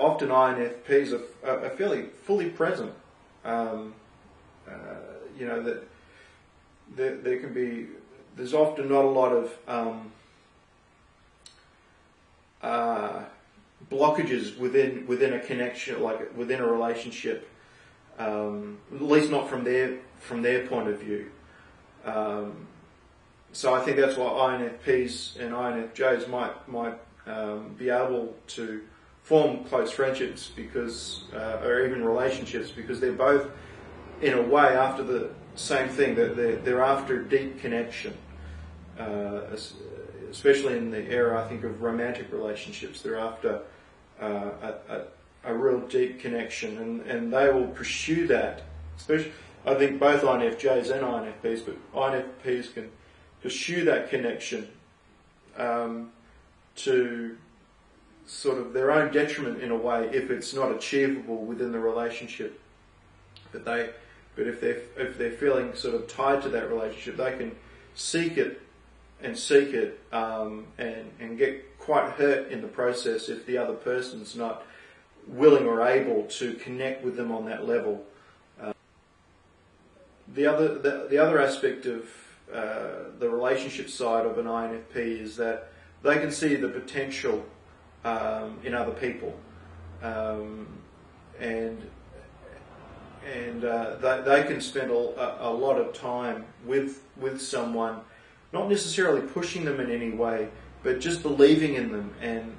often INFPs are fairly fully present. You know, that there can be, there's often not a lot of blockages within a connection, like within a relationship, at least not from their point of view. So I think that's why INFPs and INFJs might be able to form close friendships, because, or even relationships, because they're both, in a way, after the same thing. That they're after deep connection, especially in the era, I think, of romantic relationships. They're after a real deep connection, and they will pursue that. Especially, I think both INFJs and INFPs, but INFPs can pursue that connection to sort of their own detriment, in a way, if it's not achievable within the relationship. But if they're feeling sort of tied to that relationship, they can seek it and get quite hurt in the process if the other person's not willing or able to connect with them on that level. The other aspect of the relationship side of an INFP is that they can see the potential in other people, and they can spend a lot of time with someone, not necessarily pushing them in any way, but just believing in them, and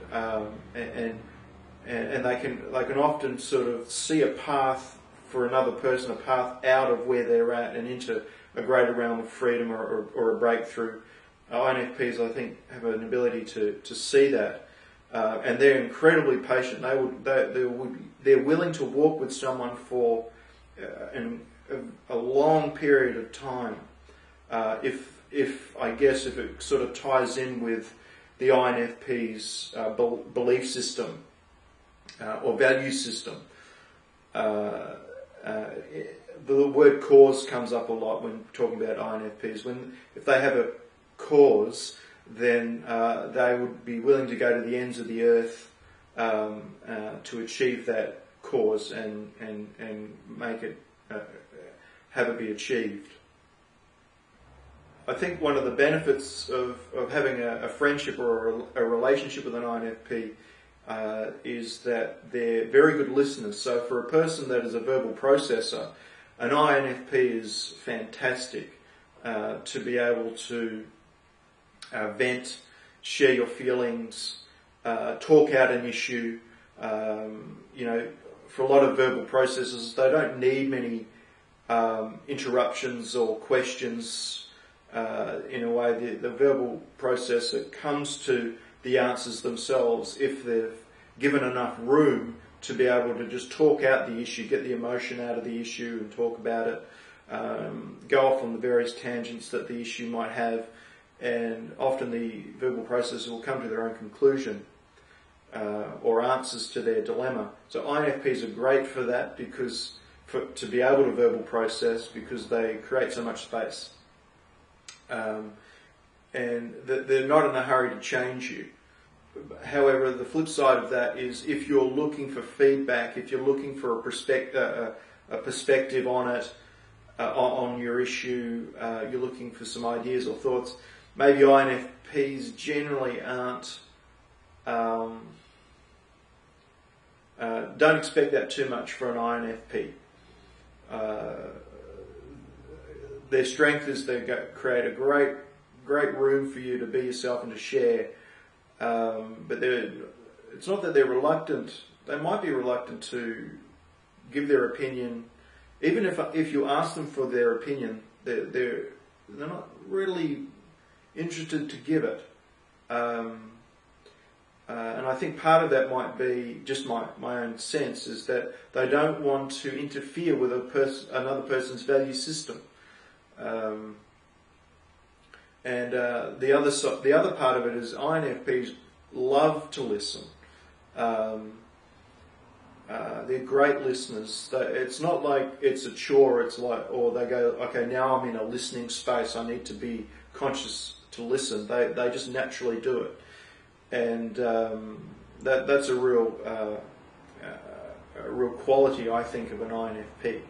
they can often sort of see a path for another person, a path out of where they're at and into a greater realm of freedom or a breakthrough. INFPs, I think, have an ability to see that, and they're incredibly patient. They're willing to walk with someone for a long period of time, if it sort of ties in with the INFP's belief system or value system. The word cause comes up a lot when talking about INFPs. If they have a cause, then they would be willing to go to the ends of the earth to achieve that cause and make it have it be achieved. I think one of the benefits of having a friendship or a relationship with an INFP is that they're very good listeners. So for a person that is a verbal processor, an INFP is fantastic to be able to vent, share your feelings, talk out an issue. For a lot of verbal processors, they don't need many interruptions or questions. In a way, the verbal processor comes to the answers themselves if they've given enough room to be able to just talk out the issue, get the emotion out of the issue and talk about it, go off on the various tangents that the issue might have, and often the verbal processor will come to their own conclusion or answers to their dilemma. So INFPs are great for that, to be able to verbal process, because they create so much space. And they're not in a hurry to change you. However, the flip side of that is, if you're looking for feedback, if you're looking for a perspective on it, on your issue, you're looking for some ideas or thoughts, maybe INFPs generally aren't, don't expect that too much for an INFP. Their strength is they create a great room for you to be yourself and to share. But it's not that they're reluctant. They might be reluctant to give their opinion, even if you ask them for their opinion. They're not really interested to give it. And I think part of that might be just my own sense, is that they don't want to interfere with another person's value system. The other part of it is INFPs love to listen. They're great listeners. It's not like it's a chore. It's like, or they go, okay, now I'm in a listening space, I need to be conscious to listen. They just naturally do it, and that's a real or a quality, I think, of an INFP.